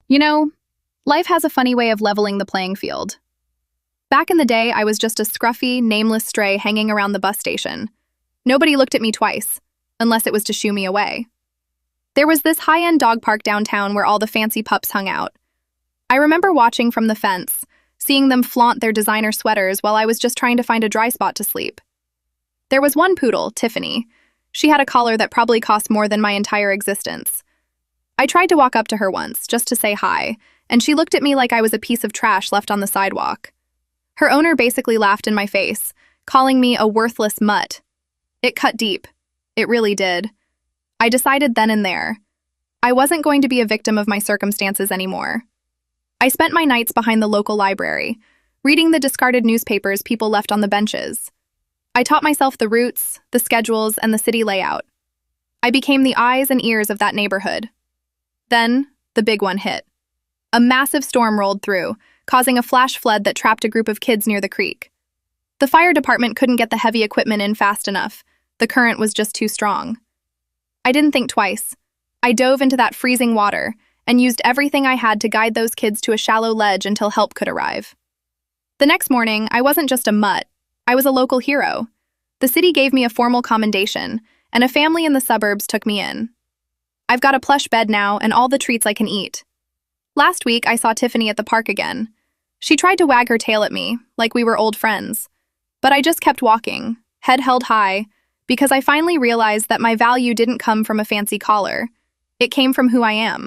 You know, life has a funny way of leveling the playing field. Back in the day, I was just a scruffy, nameless stray hanging around the bus station. Nobody looked at me twice, unless it was to shoo me away. There was this high-end dog park downtown where all the fancy pups hung out. I remember watching from the fence, seeing them flaunt their designer sweaters while I was just trying to find a dry spot to sleep. There was one poodle, Tiffany. She had a collar that probably cost more than my entire existence. I tried to walk up to her once, just to say hi, and she looked at me like I was a piece of trash left on the sidewalk. Her owner basically laughed in my face, calling me a worthless mutt. It cut deep. It really did. I decided then and there. I wasn't going to be a victim of my circumstances anymore. I spent my nights behind the local library, reading the discarded newspapers people left on the benches. I taught myself the routes, the schedules, and the city layout. I became the eyes and ears of that neighborhood. Then, the big one hit. A massive storm rolled through, causing a flash flood that trapped a group of kids near the creek. The fire department couldn't get the heavy equipment in fast enough. The current was just too strong. I didn't think twice. I dove into that freezing water and used everything I had to guide those kids to a shallow ledge until help could arrive. The next morning, I wasn't just a mutt. I was a local hero. The city gave me a formal commendation, and a family in the suburbs took me in. I've got a plush bed now and all the treats I can eat. Last week, I saw Tiffany at the park again. She tried to wag her tail at me, like we were old friends. But I just kept walking, head held high, because I finally realized that my value didn't come from a fancy collar. It came from who I am.